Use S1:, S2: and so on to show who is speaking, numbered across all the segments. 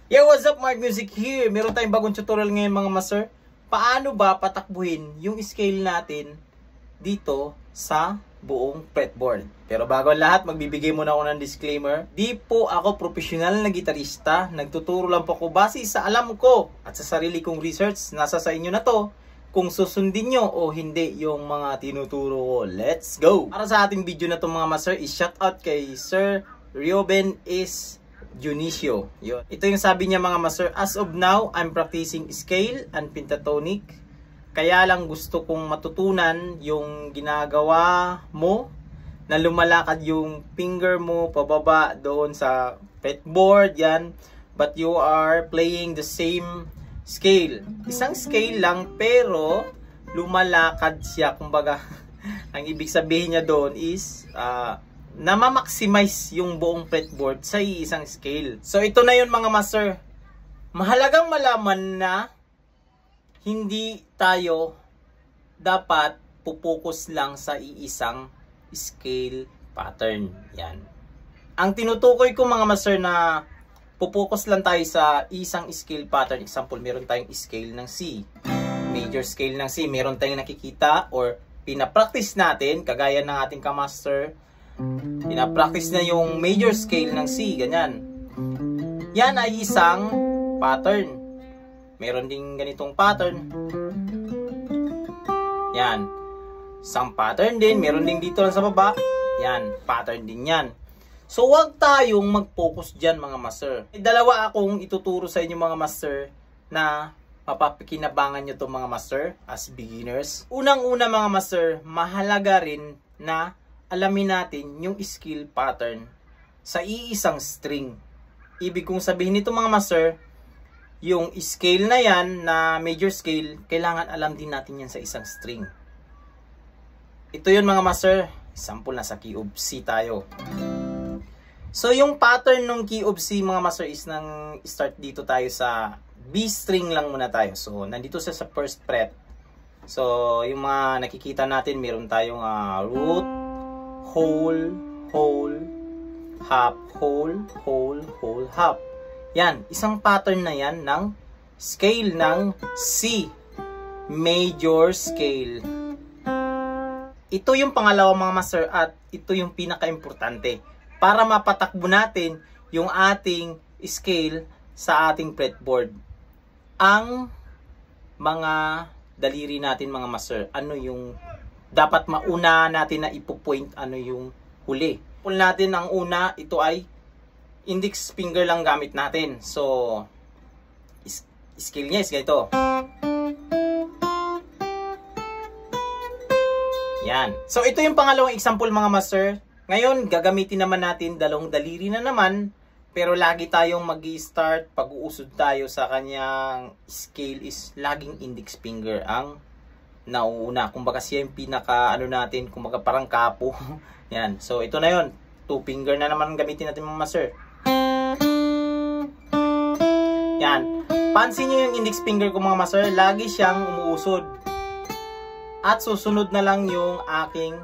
S1: Yo, what's up, Mark Music here? Meron tayong bagong tutorial ngayon mga master. Paano ba patakbuhin yung scale natin dito sa buong fretboard? Pero bago ang lahat, magbibigay muna ako ng disclaimer. Di po ako professional na gitarista. Nagtuturo lang po ako base sa alam ko at sa sarili kong research. Nasa sa inyo na to kung susundin nyo o hindi yung mga tinuturo ko. Let's go! Para sa ating video na to mga master, is-shout out kay Sir Reuben is Dionisio. Yun. Ito yung sabi niya mga master, as of now, I'm practicing scale and pentatonic. Kaya lang gusto kong matutunan yung ginagawa mo na lumalakad yung finger mo pababa doon sa fretboard, yan. But you are playing the same scale. Isang scale lang pero lumalakad siya. Kumbaga, ang ibig sabihin niya doon is namamaximize yung buong fretboard sa isang scale. So ito na yun mga master. Mahalagang malaman na hindi tayo dapat pupokus lang sa iisang scale pattern. Yan. Ang tinutukoy ko mga master na pupokus lang tayo sa isang scale pattern. Example, meron tayong scale ng C. Major scale ng C. Meron tayong nakikita or pinapractice natin kagaya ng ating kamaster. Pinapractice na yung major scale ng C, ganyan. Yan ay isang pattern. Meron ding ganitong pattern. Yan. Isang pattern din. Meron ding dito lang sa baba. Yan. Pattern din yan. So, wag tayong mag-focus dyan mga master. Dalawa akong ituturo sa inyo mga master na mapapakinabangan nyo to mga master as beginners. Unang-una mga master, mahalaga rin na alamin natin yung scale pattern sa iisang string. Ibig kong sabihin nito mga master, yung scale na yan na major scale, kailangan alam din natin yan sa isang string. Ito yun mga master. Example na sa key of C tayo. So yung pattern ng key of C mga master is nang start dito tayo sa B string lang muna tayo. So nandito siya sa first fret. So yung mga nakikita natin, meron tayong root, whole, whole, half, whole, whole, whole, half. Yan, isang pattern na yan ng scale ng C. Major scale. Ito yung pangalawa mga master at ito yung pinaka-importante para mapatakbo natin yung ating scale sa ating fretboard. Ang mga daliri natin mga master, ano yung dapat mauna natin na ipo-point, ano yung huli. Kung natin ang una, ito ay index finger lang gamit natin. So, scale niya is ganito. Yan. So, ito yung pangalawang example mga master. Ngayon, gagamitin naman natin dalawang daliri na naman. Pero lagi tayong mag-i-start, pag-uusod tayo sa kanyang scale is laging index finger ang nauuna. Kumbaga siya yung pinaka ano natin, kumbaga parang kapo. Yan. So ito na yon. 2 finger na naman gamitin natin mga master. Yan. Pansin niyo yung index finger ko mga master, lagi siyang umuusod. At susunod na lang yung aking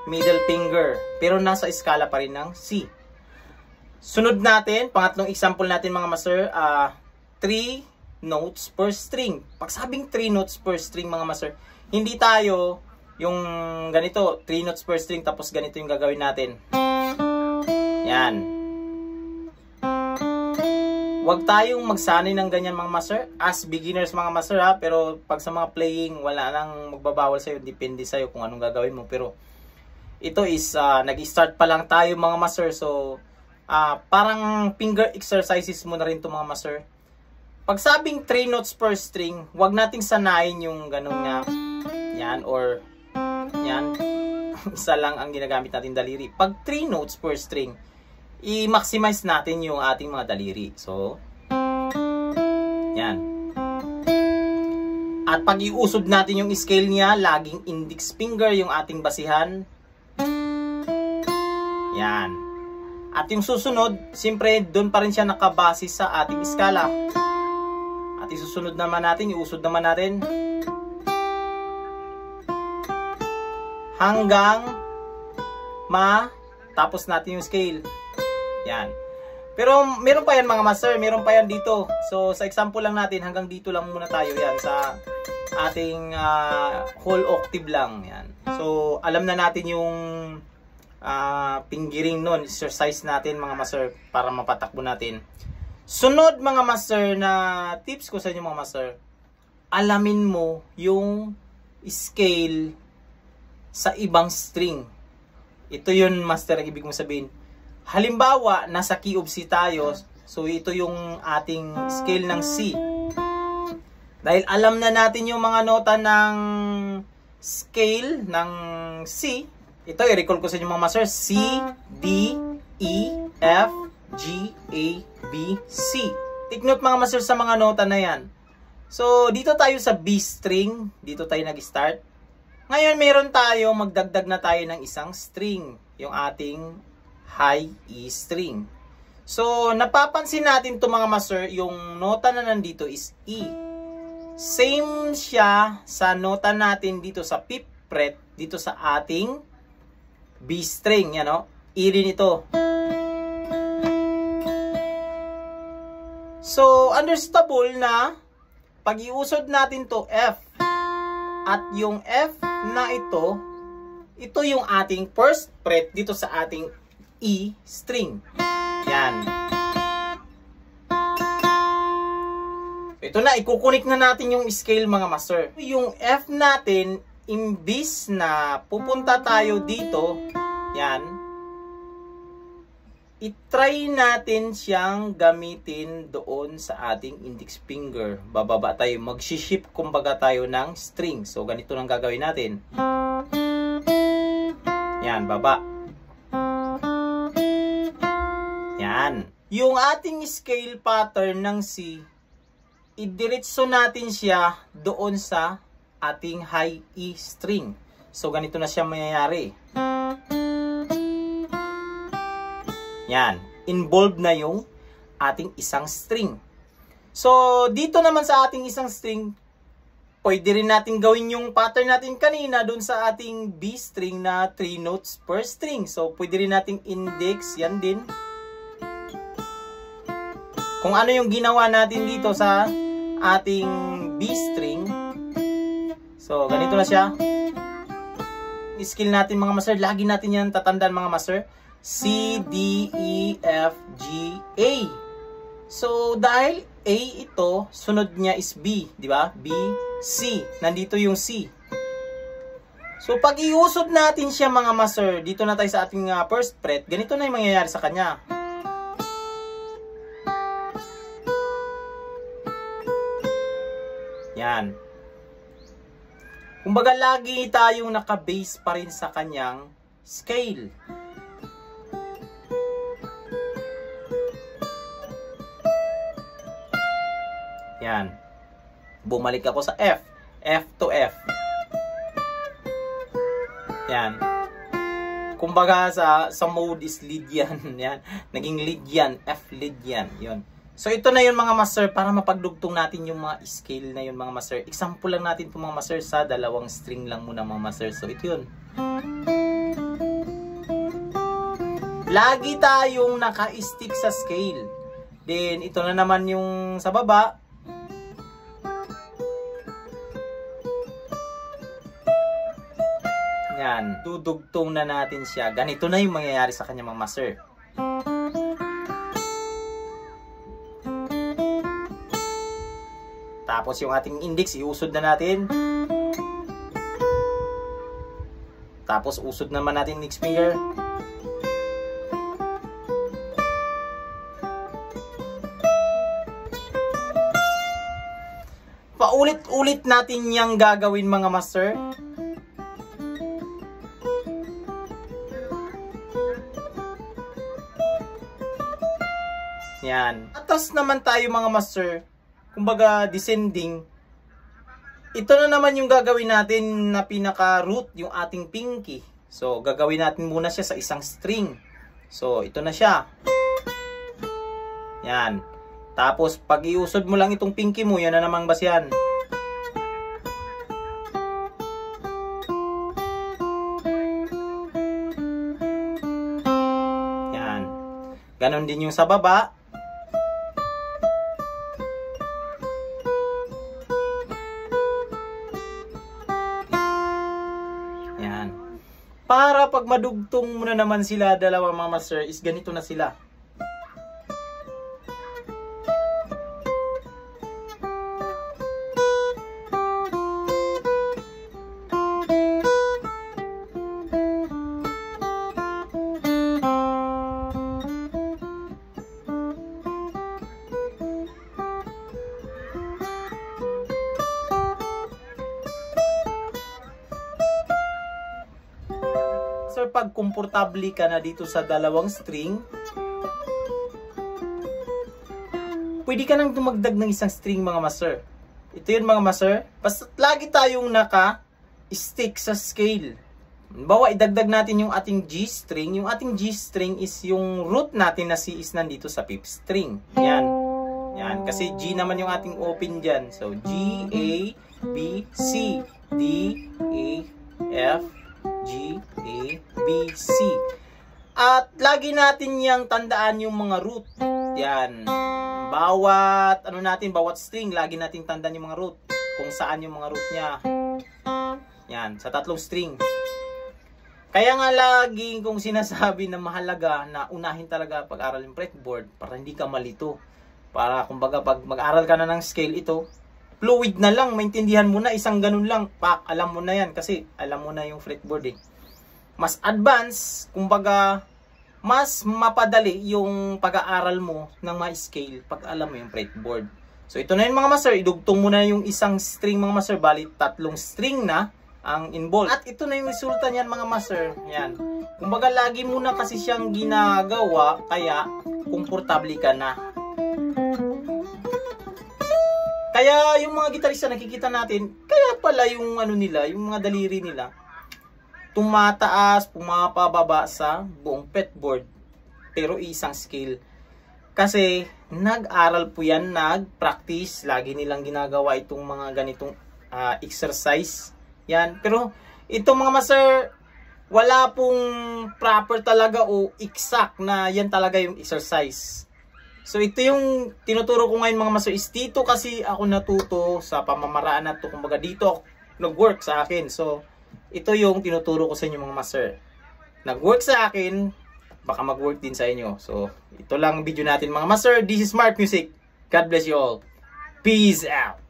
S1: middle finger. Pero nasa skala pa rin ng C. Sunod natin, pangatlong example natin mga master, 3 notes per string. Pag sabing 3 notes per string mga master, hindi tayo yung ganito, 3 notes per string tapos ganito yung gagawin natin. Yan. Huwag tayong magsanay ng ganyan mga master. As beginners mga master ha, pero pag sa mga playing, wala nang magbabawal sa'yo. Depende sa'yo kung anong gagawin mo. Pero ito is, nag-start pa lang tayo mga master. So, parang finger exercises mo na rin to mga master. Pag sabing 3 notes per string, huwag nating sanayin yung ganun nga. Yan, or yan. Isa lang ang ginagamit natin daliri. Pag 3 notes per string, i-maximize natin yung ating mga daliri. So, yan. At pag iusod natin yung scale niya, laging index finger yung ating basihan. Yan. At yung susunod, siyempre, doon pa rin siya nakabase sa ating skala. At isusunod naman natin, iusod naman natin hanggang matapos natin yung scale. Yan. Pero meron pa yan mga master, meron pa yan dito. So sa example lang natin, hanggang dito lang muna tayo yan sa ating whole octave lang yan. So alam na natin yung fingering nun, exercise natin mga master para mapatakbo natin. Sunod mga master na tips ko sa inyo mga master, alamin mo yung scale sa ibang string. Ito yun master ang ibig mong sabihin. Halimbawa, nasa key of C tayo, so ito yung ating scale ng C. Dahil alam na natin yung mga nota ng scale ng C, ito i-recall ko sa inyo mga master, C, D, E, F, G, A, B, C. Take note mga master sa mga nota na yan. So, dito tayo sa B string, dito tayo nag-start. Ngayon, meron tayo, magdagdag na tayo ng isang string, yung ating high E string. So, napapansin natin to mga master, yung nota na nandito is E. Same siya sa nota natin dito sa 5th fret, dito sa ating B string, yan o. E rin ito. So, understandable na pag iusod natin to F, at yung F na ito yung ating first fret dito sa ating E string. Yan. Ito na, ikukunik na natin yung scale mga master. Yung F natin, imbis na pupunta tayo dito, yan, itry natin siyang gamitin doon sa ating index finger. Bababa tayo, mag-shift kumbaga tayo ng string. So, ganito lang gagawin natin. Yan, baba. Yan. Yung ating scale pattern ng C, idiretso natin siya doon sa ating high E string. So, ganito na siya mangyayari. Yan. Involved na yung ating isang string. So, dito naman sa ating isang string, pwede rin natin gawin yung pattern natin kanina doon sa ating B string na 3 notes per string. So, pwede rin nating index, yan din. Kung ano yung ginawa natin dito sa ating B string. So, ganito na siya. Skill natin mga master, lagi natin yan tatandaan mga master. C, D, E, F, G, A. So, dahil A ito, sunod niya is B, di ba? B, C. Nandito yung C. So, pag iusod natin siya mga master, dito na tayo sa ating first fret, ganito na yung mangyayari sa kanya. Yan. Kumbaga lagi tayong naka-base pa rin sa kanyang scale. Yan. Bumalik ako sa F. F to F. Yan. Kumbaga sa mode is lead yan. Yan. Naging lead yan. F lead yan. Yun. So, ito na yun mga master para mapagdugtong natin yung mga scale na yun mga master. Example lang natin po mga master sa dalawang string lang muna mga master. So, ito yun. Lagi tayong naka-stick sa scale. Then, ito na naman yung sa baba. Yan. Dudugtong na natin siya. Ganito na yung mangyayari sa kanya mga master. Tapos yung ating index, iusod na natin. Tapos usod naman natin next finger. Paulit-ulit natin yang gagawin mga master. Yan. Atas naman tayo mga master. Kumbaga descending. Ito na naman yung gagawin natin na pinaka-root, yung ating pinky. So, gagawin natin muna siya sa isang string. So, ito na siya. Yan. Tapos, pag iusod mo lang itong pinky mo, yan na namang basyan. Ganon din yung sa baba. Yan. Para pag madugtong mo na naman sila dalawa mga master, is ganito na sila. Sir, pag komportable ka na dito sa dalawang string, pwede ka nang dumagdag ng isang string mga master. Ito yun mga master. Basta lagi tayong naka-stick sa scale. Bawa, idagdag natin yung ating G string. Yung ating G string is yung root natin na C is nandito sa 5th string. Yan. Yan. Kasi G naman yung ating open dyan. So, G, A, B, C, D, A, F, G, A, B, C. At lagi natin yang tandaan yung mga root. Yan. Bawat string, lagi natin tandaan yung mga root. Kung saan yung mga root niya. Yan, sa 3 string. Kaya nga laging kung sinasabi na mahalaga na unahin talaga pag-aral yung fretboard para hindi ka malito. Para kumbaga pag mag-aral ka na ng scale ito, fluid na lang, maintindihan mo na, isang ganun lang, pak, alam mo na yan kasi alam mo na yung fretboard eh. Mas advance, kumbaga, mas mapadali yung pag-aaral mo ng mga scale pag alam mo yung fretboard. So ito na yun mga master, idugtong mo na yung isang string mga master, bali 3 string na ang involved. At ito na yung resulta niyan mga master, yan. Kumbaga lagi mo na kasi siyang ginagawa, kaya komportable ka na. Kaya yung mga gitarista nakikita natin, kaya pala yung ano nila, yung mga daliri nila, tumataas, pumapababa sa buong fretboard. Pero isang scale. Kasi nag-aral po yan, nag-practice, lagi nilang ginagawa itong mga ganitong exercise. Yan. Pero itong mga master, wala pong proper talaga o exact na yan talaga yung exercise. So ito yung tinuturo ko ngayon mga master, is dito kasi ako natuto sa pamamaraan na to. Kumbaga dito ako nag-work sa akin. So ito yung tinuturo ko sa inyo mga master. Nag-work sa akin, baka mag-work din sa inyo. So ito lang video natin mga master. This is Smart Music. God bless you all. Peace out.